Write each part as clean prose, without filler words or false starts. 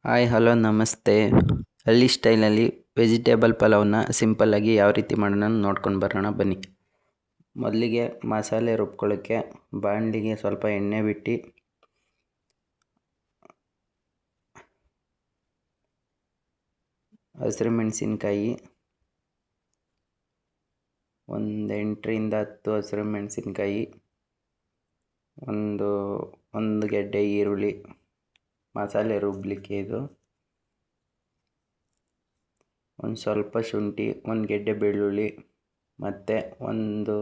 Hi hello ನಮಸ್ತೆ. ಹಳ್ಳಿ ಸ್ಟೈಲಲ್ಲಿ ವೆಜಿಟೇಬಲ್ ಪಲಾವ್ನ ಸಿಂಪಲ್ಲಾಗಿ ಯಾವ ರೀತಿ ಮಾಡೋಣ ನೋಡ್ಕೊಂಡು ಬರೋಣ ಬನ್ನಿ. ಮೊದಲಿಗೆ ಮಸಾಲೆ ರುಬ್ಕೊಳ್ಳೋಕ್ಕೆ ಬಾಣಲಿಗೆ ಸ್ವಲ್ಪ ಎಣ್ಣೆ ಬಿಟ್ಟು ಹಸಿರು ಮೆಣಸಿನ್ಕಾಯಿ ಒಂದು 8ರಿಂದ 10 ಹಸಿರು ಮೆಣಸಿನ್ಕಾಯಿ, ಒಂದು ಗೆಡ್ಡೆ ಈರುಳ್ಳಿ, ಮಸಾಲೆ ರುಬ್ಬಲಿಕ್ಕೆ ಇದು, ಒಂದು ಸ್ವಲ್ಪ ಶುಂಠಿ, ಒಂದು ಗೆಡ್ಡೆ ಬೆಳ್ಳುಳ್ಳಿ, ಮತ್ತು ಒಂದು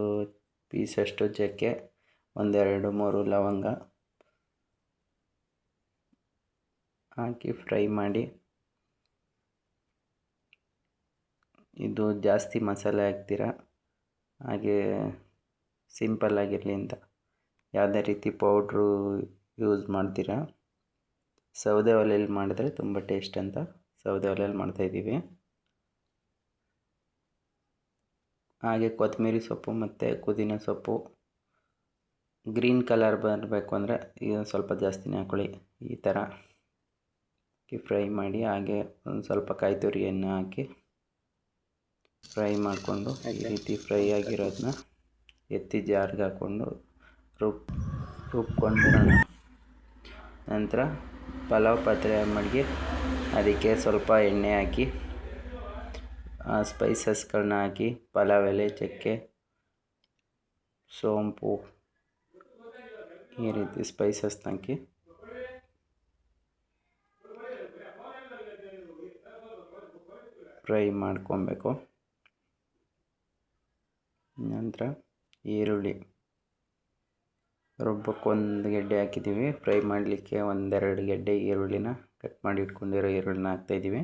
ಪೀಸಷ್ಟು ಚಕ್ಕೆ, 1-2-3 ಲವಂಗ ಹಾಕಿ ಫ್ರೈ ಮಾಡಿ. ಇದು ಜಾಸ್ತಿ ಮಸಾಲೆ ಹಾಕ್ತೀರ, ಹಾಗೆ ಸಿಂಪಲ್ಲಾಗಿರಲಿ ಅಂತ ಯಾವುದೇ ರೀತಿ ಪೌಡ್ರು ಯೂಸ್ ಮಾಡ್ತೀರಾ. ಸೌದೆ ಒಲೆಯಲ್ಲಿ ಮಾಡಿದ್ರೆ ತುಂಬ ಟೇಸ್ಟ್ ಅಂತ ಸೌದೆ ಒಲೆಯಲ್ಲಿ ಮಾಡ್ತಾಯಿದ್ದೀವಿ. ಹಾಗೆ ಕೊತ್ತಂಬರಿ ಸೊಪ್ಪು ಮತ್ತು ಪುದೀನ ಸೊಪ್ಪು ಗ್ರೀನ್ ಕಲರ್ ಬರಬೇಕು ಅಂದರೆ ಈಗ ಸ್ವಲ್ಪ ಜಾಸ್ತಿನೇ ಹಾಕ್ಕೊಳ್ಳಿ. ಈ ಥರ ಫ್ರೈ ಮಾಡಿ. ಹಾಗೆ ಒಂದು ಸ್ವಲ್ಪ ಕಾಯಿ ತುರಿಯನ್ನು ಹಾಕಿ ಫ್ರೈ ಮಾಡಿಕೊಂಡು ಈ ರೀತಿ ಫ್ರೈ ಆಗಿರೋದನ್ನ ಎತ್ತಿ ಜಾರ್ಗೆ ಹಾಕ್ಕೊಂಡು ರುಬ್ಕೊಂಡಿರೋಣ. ನಂತರ ಪಲಾವ್ ಪಾತ್ರೆ ಮಡಗಿ ಅದಕ್ಕೆ ಸ್ವಲ್ಪ ಎಣ್ಣೆ ಹಾಕಿ ಸ್ಪೈಸಸ್ಗಳನ್ನ ಹಾಕಿ ಪಲಾವ್ ಎಲೆ, ಚಕ್ಕೆ, ಸೋಂಪು ಈ ರೀತಿ ಸ್ಪೈಸಸ್ನ ಹಾಕಿ ಫ್ರೈ ಮಾಡ್ಕೊಬೇಕು. ನಂತರ ಈರುಳ್ಳಿ ರುಬ್ಬಕ್ಕೆ ಒಂದು ಗೆಡ್ಡೆ ಹಾಕಿದ್ದೀವಿ. ಫ್ರೈ ಮಾಡಲಿಕ್ಕೆ 1-2 ಗೆಡ್ಡೆ ಈರುಳ್ಳಿನ ಕಟ್ ಮಾಡಿ ಇಟ್ಕೊಂಡಿರೋ ಈರುಳ್ಳಿನ ಹಾಕ್ತಾಯಿದ್ದೀವಿ.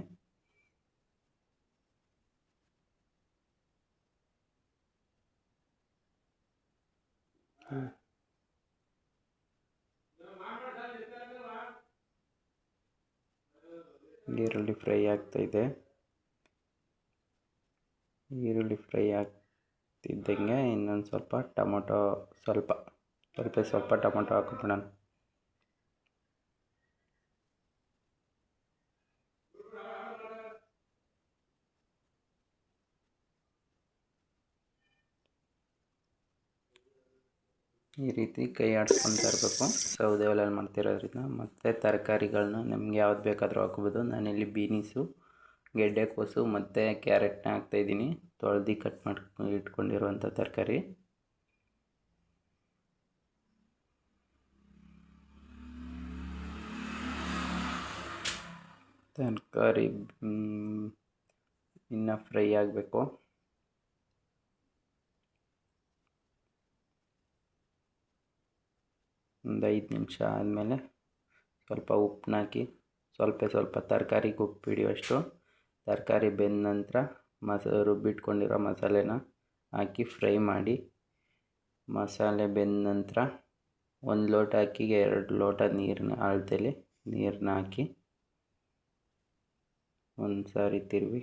ಈರುಳ್ಳಿ ಫ್ರೈ ಆಗ್ತಾಯಿದೆ. ಈರುಳ್ಳಿ ಫ್ರೈ ಆಗ್ತಿದ್ದಂಗೆ ಇನ್ನೊಂದು ಸ್ವಲ್ಪ ಟೊಮೊಟೊ ಸ್ವಲ್ಪ ಟೊಮೊಟೊ ಹಾಕ್ಬಿಡೋಣ. ಈ ರೀತಿ ಕೈ ಆಡಿಸ್ಕೊತಾ ಇರಬೇಕು ಸೌದೆ ಒಲೆಯಲ್ಲಿ ಮಾಡ್ತಿರೋದ್ರಿಂದ. ಮತ್ತು ತರಕಾರಿಗಳನ್ನ ನಿಮ್ಗೆ ಯಾವ್ದು ಬೇಕಾದರೂ ಹಾಕ್ಬೋದು. ನಾನಿಲ್ಲಿ ಬೀನಿಸು, ಗೆಡ್ಡೆಕೋಸು ಮತ್ತು ಕ್ಯಾರೆಟ್ನ ಹಾಕ್ತಾಯಿದ್ದೀನಿ. ತೊಳೆದು ಕಟ್ ಮಾಡಿ ಇಟ್ಕೊಂಡಿರುವಂಥ ತರಕಾರಿ. ಇನ್ನು ಫ್ರೈ ಆಗಬೇಕು. ಒಂದು 5 ನಿಮಿಷ ಆದಮೇಲೆ ಸ್ವಲ್ಪ ಉಪ್ಪನ್ನ ಹಾಕಿ ಸ್ವಲ್ಪ ತರಕಾರಿಗೆ ಉಪ್ಪು ಹಿಡಿಯುವಷ್ಟು ತರಕಾರಿ ಬೆಂದ ನಂತರ ರುಬ್ಬಿಟ್ಕೊಂಡಿರೋ ಮಸಾಲೆನ ಹಾಕಿ ಫ್ರೈ ಮಾಡಿ. ಮಸಾಲೆ ಬೆಂದ ನಂತರ 1 ಲೋಟ ಅಕ್ಕಿಗೆ 2 ಲೋಟ ನೀರನ್ನ ಅಳತೆಯಲ್ಲಿ ನೀರನ್ನ ಹಾಕಿ ಒಂದು ಸಾರಿ ತಿರುವಿ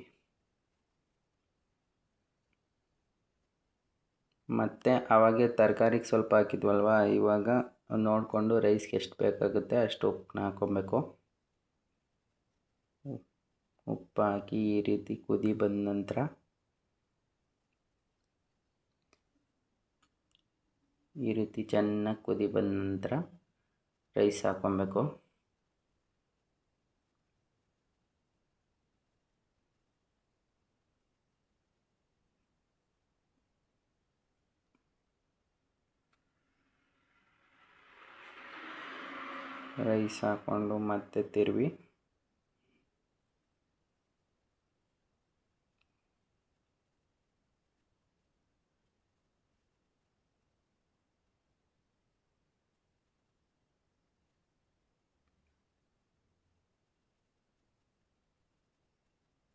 ಮತ್ತು ಆವಾಗೇ ತರಕಾರಿಗೆ ಸ್ವಲ್ಪ ಹಾಕಿದ್ವಲ್ವ, ಇವಾಗ ನೋಡಿಕೊಂಡು ರೈಸ್ಗೆ ಎಷ್ಟು ಬೇಕಾಗುತ್ತೆ ಅಷ್ಟು ಉಪ್ಪನ್ನ ಹಾಕ್ಕೊಬೇಕು. ಉಪ್ಪು ಹಾಕಿ ಈ ರೀತಿ ಕುದಿ ಬಂದ ನಂತರ ಈ ರೀತಿ ಚೆನ್ನಾಗಿ ಕುದಿ ಬಂದ ನಂತರ ರೈಸ್ ಹಾಕ್ಕೊಬೇಕು. ರೈಸ್ ಹಾಕ್ಕೊಂಡು ಮತ್ತೆ ತಿರುವಿ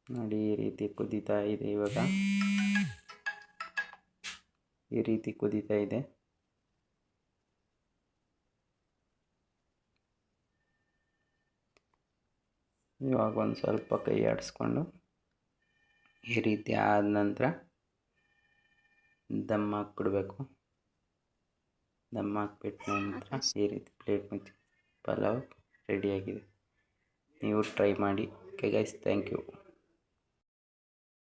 ನೋಡಿ. ಈ ರೀತಿ ಕುದೀತಾ ಇದೆ. ಇವಾಗ ಈ ರೀತಿ ಕುದೀತಾ ಇದೆ. ಇವಾಗ ಒಂದು ಸ್ವಲ್ಪ ಕೈ ಆಡಿಸ್ಕೊಂಡು ಈ ರೀತಿ ಆದ ನಂತರ ದಮ್ ಹಾಕ್ಬಿಡ್ಬೇಕು. ದಮ್ ಹಾಕ್ಬಿಟ್ಟ ನಂತರ ಈ ರೀತಿ ಪ್ಲೇಟ್ ಮುಚ್ಚಿ ಪಲಾವ್ ರೆಡಿಯಾಗಿದೆ. ನೀವು ಟ್ರೈ ಮಾಡಿ. Okay guys, thank you.